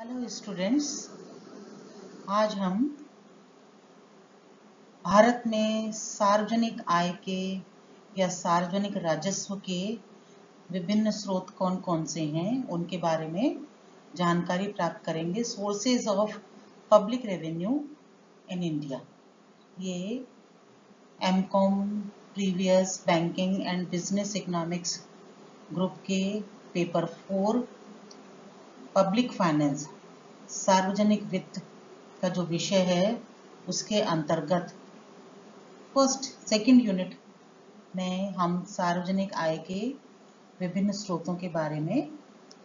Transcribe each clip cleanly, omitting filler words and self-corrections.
Hello students, आज हम भारत में सार्वजनिक आय के या सार्वजनिक राजस्व के विभिन्न स्रोत कौन कौन से हैं उनके बारे में जानकारी प्राप्त करेंगे। Sources of public revenue in India, ये MCom previous banking and business economics group के पेपर 4 पब्लिक फाइनेंस सार्वजनिक वित्त का जो विषय है उसके अंतर्गत फर्स्ट सेकंड यूनिट में हम सार्वजनिक आय के विभिन्न स्रोतों के बारे में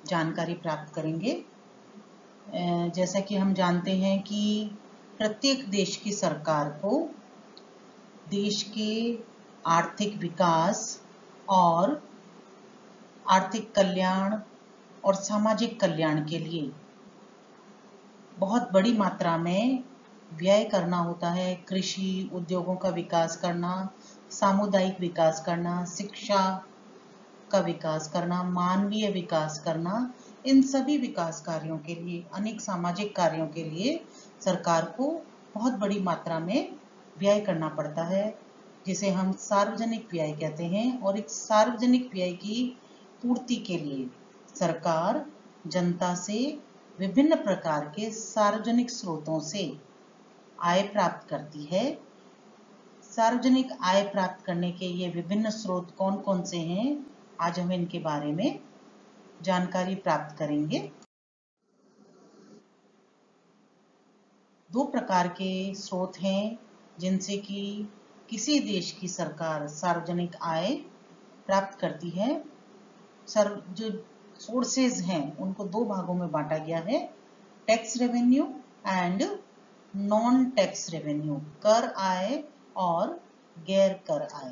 जानकारी प्राप्त करेंगे। जैसा कि हम जानते हैं कि प्रत्येक देश की सरकार को देश के आर्थिक विकास और आर्थिक कल्याण और सामाजिक कल्याण के लिए बहुत बड़ी मात्रा में व्यय करना होता है। कृषि उद्योगों का विकास करना, सामुदायिक विकास करना, शिक्षा का विकास करना, मानवीय विकास करना, इन सभी विकास कार्यों के लिए, अनेक सामाजिक कार्यों के लिए सरकार को बहुत बड़ी मात्रा में व्यय करना पड़ता है, जिसे हम सार्वजनिक व्यय कहते हैं। और इस सार्वजनिक व्यय की पूर्ति के लिए सरकार जनता से विभिन्न प्रकार के सार्वजनिक स्रोतों से आय प्राप्त करती है। सार्वजनिक आय प्राप्त करने के ये विभिन्न स्रोत कौन कौन से हैं, आज हम इनके बारे में जानकारी प्राप्त करेंगे। दो प्रकार के स्रोत हैं जिनसे कि किसी देश की सरकार सार्वजनिक आय प्राप्त करती है। जो सोर्सेज हैं उनको दो भागों में बांटा गया है, tax revenue and non tax revenue, कर आय और गैर कर आय।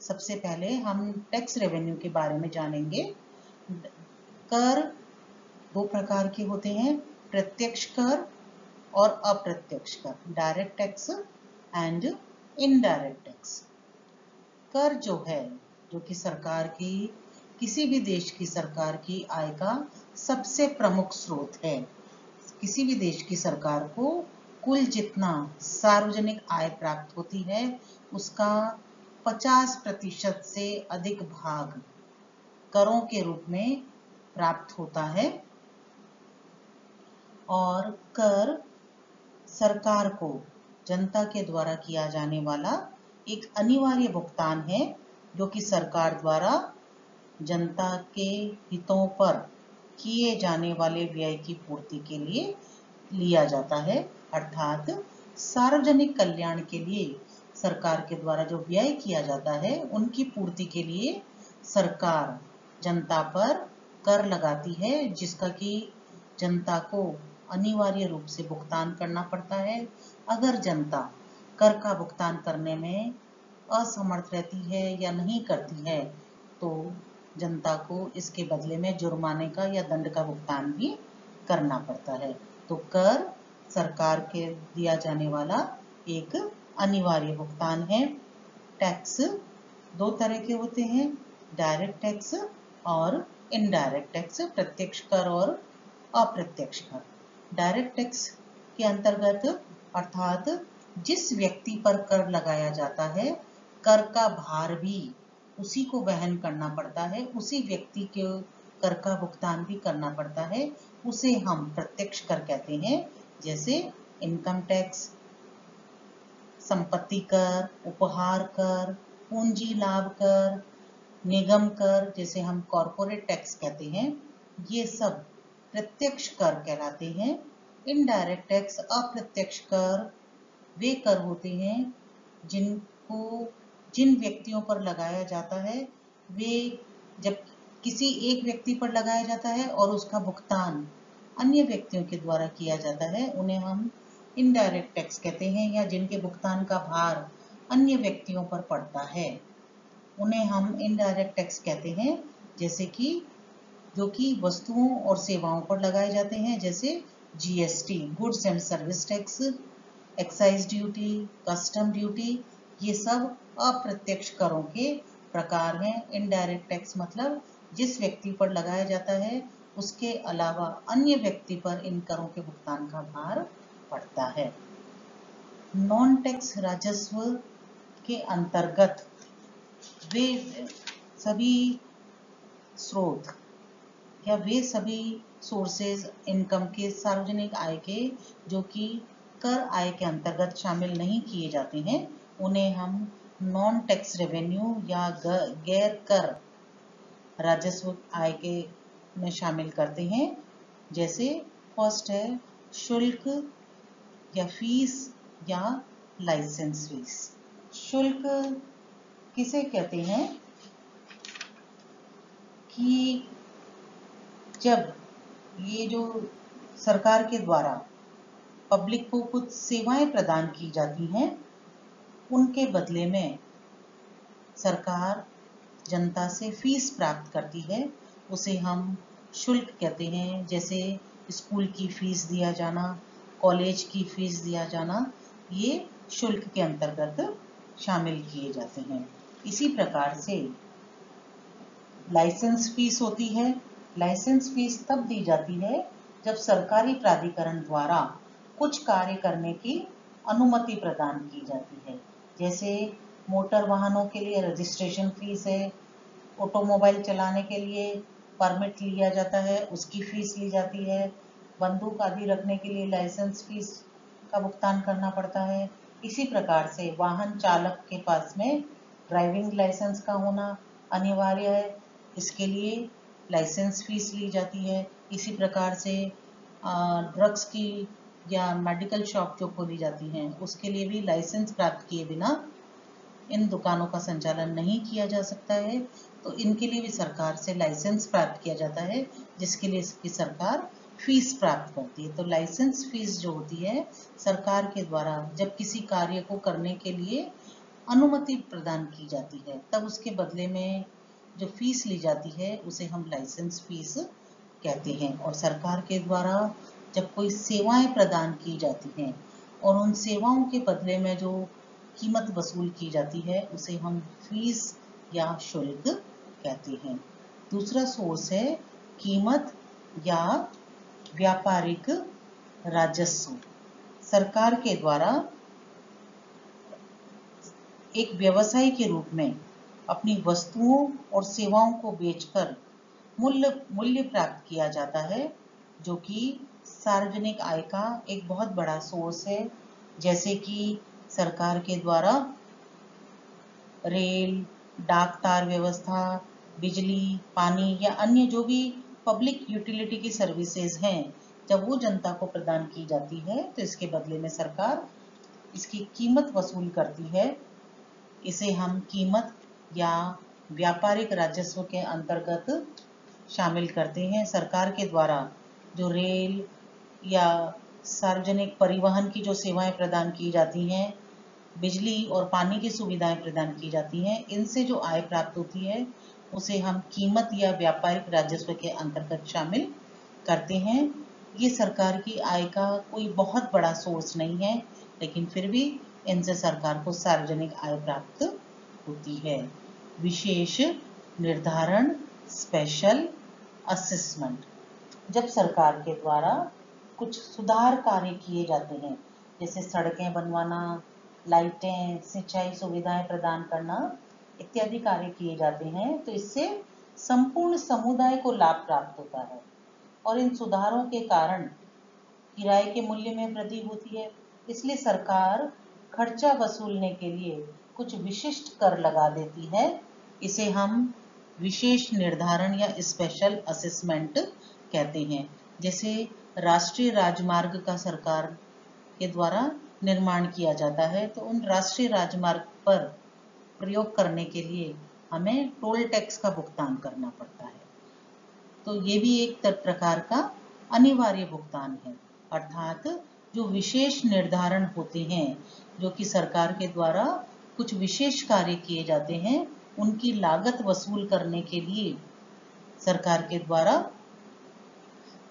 सबसे पहले हम टैक्स रेवेन्यू के बारे में जानेंगे। कर दो प्रकार के होते हैं, प्रत्यक्ष कर और अप्रत्यक्ष कर, direct tax and indirect tax. कर जो है, जो कि सरकार की, किसी भी देश की सरकार की आय का सबसे प्रमुख स्रोत है। किसी भी देश की सरकार को कुल जितना सार्वजनिक आय प्राप्त होती है उसका 50% से अधिक भाग करों के रूप में प्राप्त होता है। और कर सरकार को जनता के द्वारा किया जाने वाला एक अनिवार्य भुगतान है, जो कि सरकार द्वारा जनता के हितों पर किए जाने वाले व्यय की पूर्ति के लिए लिया जाता है। अर्थात सार्वजनिक कल्याण के लिए सरकार के द्वारा जो व्यय किया जाता है उनकी पूर्ति के लिए सरकार जनता पर कर लगाती है, जिसका कि जनता को अनिवार्य रूप से भुगतान करना पड़ता है। अगर जनता कर का भुगतान करने में असमर्थ रहती है या नहीं करती है तो जनता को इसके बदले में जुर्माने का या दंड का भुगतान भी करना पड़ता है। तो कर सरकार के दिया जाने वाला एक अनिवार्य भुगतान है। टैक्स दो तरह के होते हैं, डायरेक्ट टैक्स और इनडायरेक्ट टैक्स, प्रत्यक्ष कर और अप्रत्यक्ष कर। डायरेक्ट टैक्स के अंतर्गत अर्थात जिस व्यक्ति पर कर लगाया जाता है, कर का भार भी उसी को वहन करना पड़ता है, उसी व्यक्ति के कर का भुगतान भी करना पड़ता है, उसे हम प्रत्यक्ष कर कहते हैं। जैसे इनकम टैक्स, संपत्ति कर, उपहार कर, पूंजी लाभ कर, निगम कर, जैसे हम कॉरपोरेट टैक्स कहते हैं, ये सब प्रत्यक्ष कर कहलाते हैं। इनडायरेक्ट टैक्स, अप्रत्यक्ष कर, वे कर होते हैं जिन व्यक्तियों पर लगाया जाता है, वे जब किसी एक व्यक्ति पर लगाया जाता है और उसका भुगतान अन्य व्यक्तियों के द्वारा किया जाता है, उन्हें हम इनडायरेक्ट टैक्स कहते हैं। या जिनके भुगतान का भार अन्य व्यक्तियों पर पड़ता है उन्हें हम इनडायरेक्ट टैक्स कहते हैं। जैसे कि जो कि वस्तुओं और सेवाओं पर लगाए जाते हैं, जैसे GST, goods and service tax, excise duty, custom duty, ये सब अप्रत्यक्ष करों के प्रकार हैं। इनडायरेक्ट टैक्स मतलब जिस व्यक्ति पर लगाया जाता है उसके अलावा अन्य व्यक्ति पर इन करों के भुगतान का भार पड़ता है। नॉन टैक्स राजस्व के अंतर्गत वे सभी स्रोत या वे सभी सोर्सेज इनकम के, सार्वजनिक आय के, जो कि कर आय के अंतर्गत शामिल नहीं किए जाते हैं, उन्हें हम नॉन टैक्स रेवेन्यू या गैर कर राजस्व आय के में शामिल करते हैं। जैसे फर्स्ट है शुल्क या फीस या लाइसेंस फीस। शुल्क किसे कहते हैं कि जब ये जो सरकार के द्वारा पब्लिक को कुछ सेवाएं प्रदान की जाती हैं, उनके बदले में सरकार जनता से फीस प्राप्त करती है, उसे हम शुल्क कहते हैं। जैसे स्कूल की फीस दिया जाना, कॉलेज की फीस दिया जाना, ये शुल्क के अंतर्गत शामिल किए जाते हैं। इसी प्रकार से लाइसेंस फीस होती है। लाइसेंस फीस तब दी जाती है जब सरकारी प्राधिकरण द्वारा कुछ कार्य करने की अनुमति प्रदान की जाती है। जैसे मोटर वाहनों के लिए रजिस्ट्रेशन फीस है, ऑटोमोबाइल चलाने के लिए परमिट लिया जाता है, उसकी फीस ली जाती है, बंदूक आदि रखने के लिए लाइसेंस फीस का भुगतान करना पड़ता है। इसी प्रकार से वाहन चालक के पास में ड्राइविंग लाइसेंस का होना अनिवार्य है, इसके लिए लाइसेंस फीस ली जाती है। इसी प्रकार से ड्रग्स की या मेडिकल शॉप जो खोली जाती हैं, उसके लिए भी लाइसेंस प्राप्त किए बिना इन दुकानों का संचालन नहीं किया जा सकता है, तो इनके लिए भी सरकार से लाइसेंस प्राप्त किया जाता है, जिसके लिए इसकी सरकार फीस प्राप्त करती है। तो लाइसेंस फीस जो होती है सरकार के द्वारा जब किसी कार्य को करने के लिए अनुमति प्रदान की जाती है, तब उसके बदले में जो फीस ली जाती है उसे हम लाइसेंस फीस कहते हैं। और सरकार के द्वारा जब कोई सेवाएं प्रदान की जाती हैं और उन सेवाओं के बदले में जो कीमत वसूल की जाती है, उसे हम फीस या शुल्क कहते हैं। दूसरा सोर्स है कीमत या व्यापारिक राजस्व। सरकार के द्वारा एक व्यवसाय के रूप में अपनी वस्तुओं और सेवाओं को बेचकर मूल्य प्राप्त किया जाता है, जो कि सार्वजनिक आय का एक बहुत बड़ा सोर्स है। जैसे कि सरकार के द्वारा रेल, डाक तार व्यवस्था, बिजली, पानी या अन्य जो भी पब्लिक यूटिलिटी की सर्विसेज हैं, जब वो जनता को प्रदान की जाती है, तो इसके बदले में सरकार इसकी कीमत वसूल करती है। इसे हम कीमत या व्यापारिक राजस्व के अंतर्गत शामिल करते हैं। सरकार के द्वारा जो रेल या सार्वजनिक परिवहन की जो सेवाएं प्रदान की जाती हैं, बिजली और पानी की सुविधाएं प्रदान की जाती हैं, इनसे जो आय प्राप्त होती है उसे हम कीमत या व्यापारिक राजस्व के अंतर्गत शामिल करते हैं। ये सरकार की आय का कोई बहुत बड़ा सोर्स नहीं है, लेकिन फिर भी इनसे सरकार को सार्वजनिक आय प्राप्त होती है। विशेष निर्धारण, स्पेशल असेसमेंट। जब सरकार के द्वारा कुछ सुधार कार्य किए जाते हैं, जैसे सड़कें बनवाना, लाइटें, सिंचाई सुविधाएं प्रदान करना इत्यादि कार्य किए जाते हैं, तो इससे संपूर्ण समुदाय को लाभ प्राप्त होता है और इन सुधारों के कारण किराए के मूल्य में वृद्धि होती है। इसलिए सरकार खर्चा वसूलने के लिए कुछ विशिष्ट कर लगा देती है। इसे हम विशेष निर्धारण या स्पेशल असेसमेंट कहते हैं। जैसे राष्ट्रीय राजमार्ग का सरकार के द्वारा निर्माण किया जाता है, तो उन राष्ट्रीय राजमार्ग पर प्रयोग करने के लिए हमें टोल टैक्स का भुगतान करना पड़ता है। तो ये भी एक प्रकार का अनिवार्य भुगतान है। अर्थात जो विशेष निर्धारण होते हैं, जो कि सरकार के द्वारा कुछ विशेष कार्य किए जाते हैं, उनकी लागत वसूल करने के लिए सरकार के द्वारा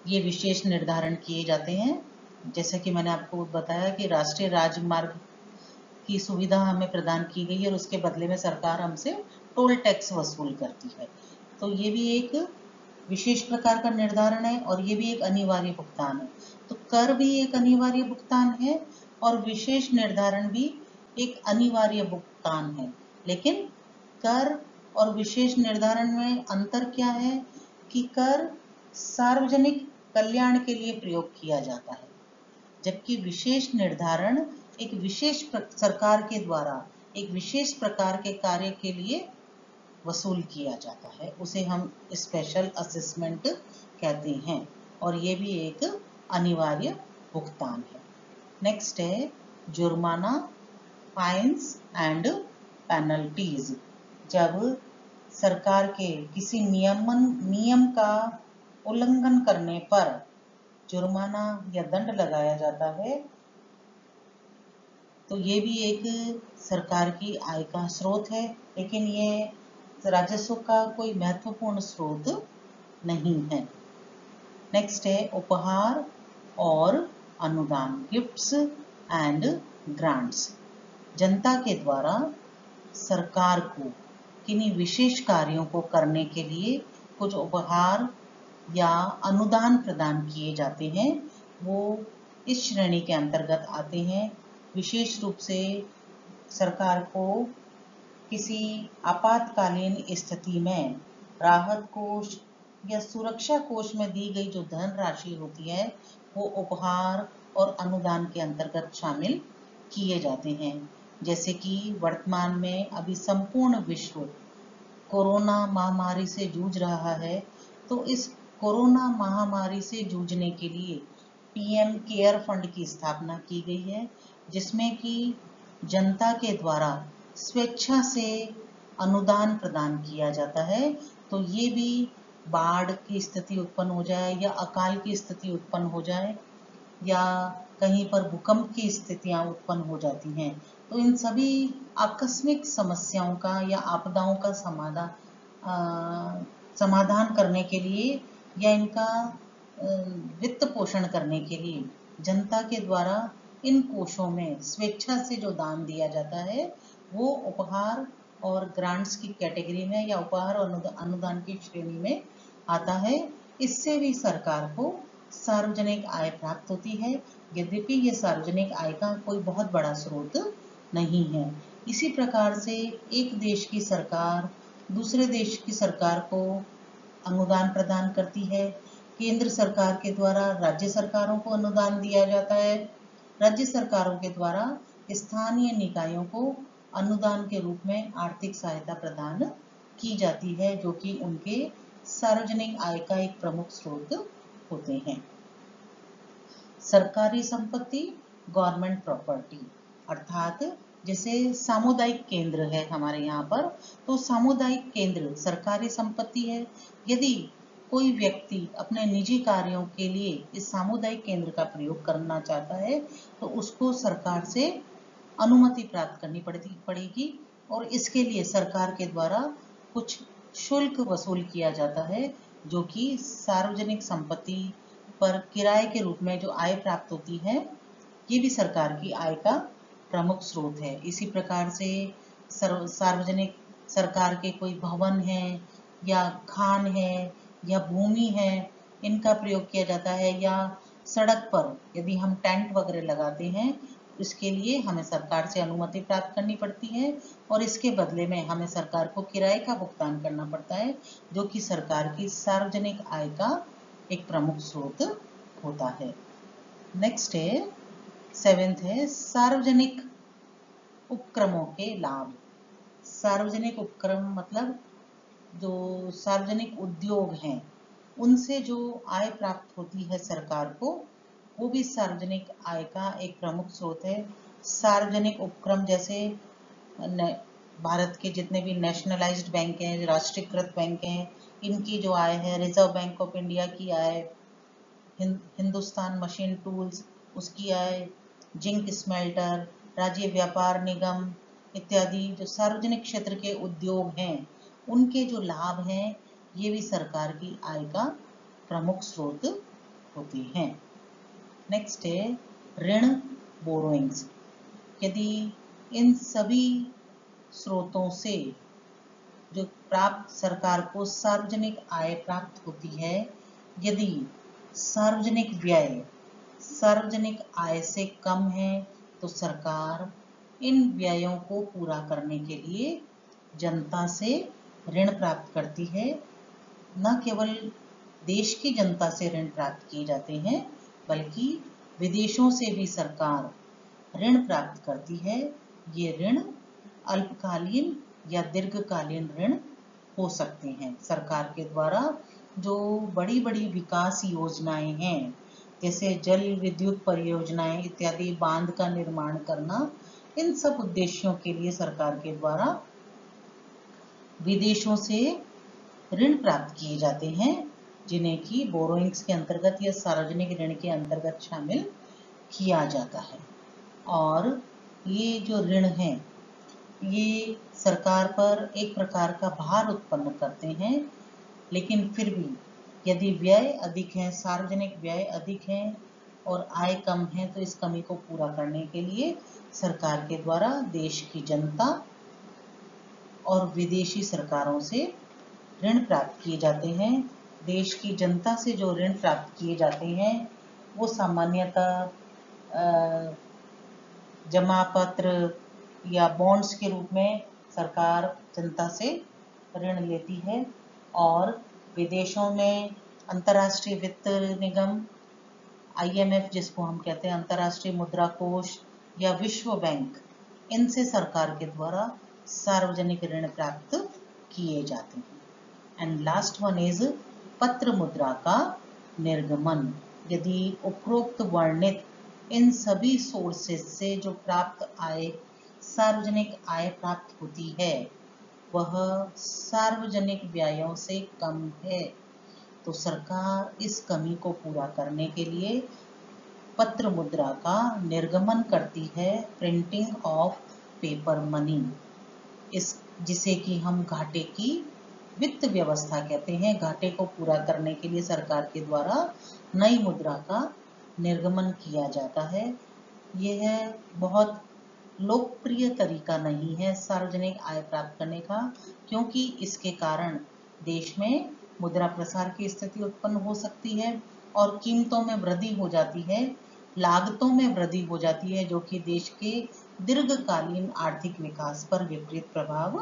ये विशेष निर्धारण किए जाते हैं। जैसे कि मैंने आपको बताया कि राष्ट्रीय राजमार्ग की सुविधा हमें प्रदान की गई है और उसके बदले में सरकार हमसे टोल टैक्स वसूल करती है। तो ये भी एक विशेष प्रकार का निर्धारण है और ये भी एक अनिवार्य भुगतान है। तो कर भी एक अनिवार्य भुगतान है और विशेष निर्धारण भी एक अनिवार्य भुगतान है। लेकिन कर और विशेष निर्धारण में अंतर क्या है कि कर सार्वजनिक कल्याण के लिए प्रयोग किया जाता है, जबकि विशेष निर्धारण एक विशेष सरकार के द्वारा एक विशेष प्रकार के कार्य के लिए वसूल किया जाता है, उसे हम स्पेशल असेसमेंट कहते हैं और ये भी एक अनिवार्य भुगतान है। नेक्स्ट है जुर्माना, फाइन्स एंड पेनल्टीज। जब सरकार के किसी नियम का उल्लंघन करने पर जुर्माना या दंड लगाया जाता है तो ये भी एक सरकार की आय का स्रोत है, लेकिन ये राजस्व का कोई महत्वपूर्ण स्रोत नहीं है। नेक्स्ट है उपहार और अनुदान, गिफ्ट्स एंड ग्रांट्स। जनता के द्वारा सरकार को किन्हीं विशेष कार्यों को करने के लिए कुछ उपहार या अनुदान प्रदान किए जाते हैं, वो इस श्रेणी के अंतर्गत आते हैं। विशेष रूप से सरकार को किसी आपातकालीन स्थिति में राहत कोष या सुरक्षा कोष में दी गई जो धनराशि होती है वो उपहार और अनुदान के अंतर्गत शामिल किए जाते हैं। जैसे कि वर्तमान में अभी संपूर्ण विश्व कोरोना महामारी से जूझ रहा है, तो इस कोरोना महामारी से जूझने के लिए पीएम केयर फंड की स्थापना की गई है, जिसमें कि जनता के द्वारा स्वेच्छा से अनुदान प्रदान किया जाता है। तो ये भी बाढ़ की स्थिति उत्पन्न हो जाए या अकाल की स्थिति उत्पन्न हो जाए या कहीं पर भूकंप की स्थितियां उत्पन्न हो जाती हैं, तो इन सभी आकस्मिक समस्याओं का या आपदाओं का समाधान करने के लिए या इनका वित्त पोषण करने के लिए जनता के द्वारा इन कोषों में स्वेच्छा से जो दान दिया जाता है वो उपहार और ग्रांट्स की कैटेगरी में या उपहार और अनुदान की श्रेणी में आता है। इससे भी सरकार को सार्वजनिक आय प्राप्त होती है, यद्यपि ये सार्वजनिक आय का कोई बहुत बड़ा स्रोत नहीं है। इसी प्रकार से एक देश की सरकार दूसरे देश की सरकार को अनुदान प्रदान करती है। केंद्र सरकार के द्वारा राज्य सरकारों को अनुदान दिया जाता है, राज्य सरकारों के द्वारा स्थानीय निकायों को अनुदान के रूप में आर्थिक सहायता प्रदान की जाती है, जो कि उनके सार्वजनिक आय का एक प्रमुख स्रोत होते हैं। सरकारी संपत्ति, गवर्नमेंट प्रॉपर्टी, अर्थात जैसे सामुदायिक केंद्र है हमारे यहाँ पर, तो सामुदायिक केंद्र सरकारी संपत्ति है। यदि कोई व्यक्ति अपने निजी कार्यों के लिए इस सामुदायिक केंद्र का प्रयोग करना चाहता है तो उसको सरकार से अनुमति प्राप्त करनी पड़ेगी और इसके लिए सरकार के द्वारा कुछ शुल्क वसूल किया जाता है, जो कि सार्वजनिक संपत्ति पर किराए के रूप में जो आय प्राप्त होती है ये भी सरकार की आय का प्रमुख स्रोत है। इसी प्रकार से सार्वजनिक सरकार के कोई भवन है या खान है या भूमि है, इनका प्रयोग किया जाता है। या सड़क पर यदि हम टेंट वगैरह लगाते हैं इसके लिए हमें सरकार से अनुमति प्राप्त करनी पड़ती है और इसके बदले में हमें सरकार को किराए का भुगतान करना पड़ता है, जो कि सरकार की सार्वजनिक आय का एक प्रमुख स्रोत होता है। नेक्स्ट है 7th है सार्वजनिक उपक्रमों के लाभ। सार्वजनिक उपक्रम मतलब जो सार्वजनिक उद्योग हैं उनसे जो आय प्राप्त होती है सरकार को, वो भी सार्वजनिक आय का एक प्रमुख स्रोत है। सार्वजनिक उपक्रम जैसे भारत के जितने भी नेशनलाइज्ड बैंक हैं, राष्ट्रीयकृत बैंक हैं, इनकी जो आय है, रिजर्व बैंक ऑफ इंडिया की आय, हिंदुस्तान मशीन टूल्स उसकी आय, जिंक स्मेल्टर, राज्य व्यापार निगम इत्यादि जो सार्वजनिक क्षेत्र के उद्योग हैं उनके जो लाभ हैं ये भी सरकार की आय का प्रमुख स्रोत होते हैं। नेक्स्ट है ऋण, बोरोइंग्स। यदि इन सभी स्रोतों से जो प्राप्त सरकार को सार्वजनिक आय प्राप्त होती है, यदि सार्वजनिक व्यय सार्वजनिक आय से कम है तो सरकार इन व्ययों को पूरा करने के लिए जनता से ऋण प्राप्त करती है। न केवल देश की जनता से ऋण प्राप्त किए जाते हैं, बल्कि विदेशों से भी सरकार ऋण प्राप्त करती है। ये ऋण अल्पकालीन या दीर्घकालीन ऋण हो सकते हैं। सरकार के द्वारा जो बड़ी बड़ी विकास योजनाएं हैं, जैसे जल विद्युत परियोजनाएं इत्यादि, बांध का निर्माण करना, इन सब उद्देश्यों के लिए सरकार के द्वारा विदेशों से ऋण प्राप्त किए जाते हैं, जिन्हें कि बोरोइंग्स के अंतर्गत या सार्वजनिक ऋण के अंतर्गत शामिल किया जाता है। और ये जो ऋण हैं, ये सरकार पर एक प्रकार का भार उत्पन्न करते हैं, लेकिन फिर भी यदि व्यय अधिक है, सार्वजनिक व्यय अधिक है और आय कम है, तो इस कमी को पूरा करने के लिए सरकार के द्वारा देश की जनता और विदेशी सरकारों से ऋण प्राप्त किए जाते हैं। देश की जनता से जो ऋण प्राप्त किए जाते हैं वो सामान्यतः जमा पत्र या बॉन्ड्स के रूप में सरकार जनता से ऋण लेती है, और विदेशों में अंतर्राष्ट्रीय वित्त निगम IMF, जिसको हम कहते हैं अंतर्राष्ट्रीय मुद्रा कोष या विश्व बैंक, इनसे सरकार के द्वारा सार्वजनिक ऋण प्राप्त किए जाते हैं। एंड लास्ट वन इज पत्र मुद्रा का निर्गमन। यदि उपरोक्त वर्णित इन सभी सोर्सेस से जो प्राप्त आय, सार्वजनिक आय प्राप्त होती है, वह सार्वजनिक व्ययों से कम है, तो सरकार इस कमी को पूरा करने के लिए पत्र मुद्रा का निर्गमन करती है, प्रिंटिंग ऑफ पेपर मनी, इस जिसे कि हम घाटे की वित्त व्यवस्था कहते हैं। घाटे को पूरा करने के लिए सरकार के द्वारा नई मुद्रा का निर्गमन किया जाता है। यह बहुत लोकप्रिय तरीका नहीं है सार्वजनिक आय प्राप्त करने का, क्योंकि इसके कारण देश में मुद्रा प्रसार की स्थिति उत्पन्न हो सकती है और कीमतों में वृद्धि हो जाती है, लागतों में वृद्धि हो जाती है, जो कि देश के दीर्घकालीन आर्थिक विकास पर विपरीत प्रभाव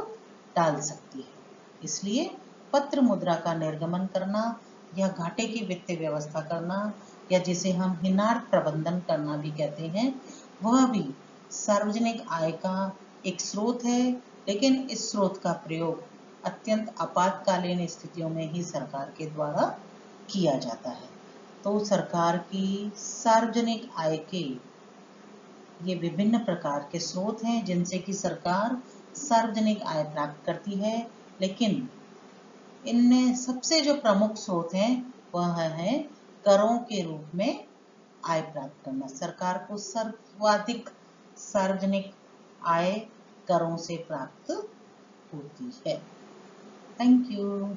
डाल सकती है। इसलिए पत्र मुद्रा का निर्गमन करना या घाटे की वित्तीय व्यवस्था करना, या जिसे हम हिनार्थ प्रबंधन करना भी कहते हैं, वह भी सार्वजनिक आय का एक स्रोत है, लेकिन इस स्रोत का प्रयोग अत्यंत आपातकालीन स्थितियों में ही सरकार के द्वारा किया जाता है। तो सरकार की सार्वजनिक आय के ये विभिन्न प्रकार के स्रोत हैं, जिनसे कि सरकार सार्वजनिक आय प्राप्त करती है, लेकिन इनमें सबसे जो प्रमुख स्रोत हैं वह है करों के रूप में आय प्राप्त करना। सरकार को सर्वाधिक सार्वजनिक आय करों से प्राप्त होती है। Thank you.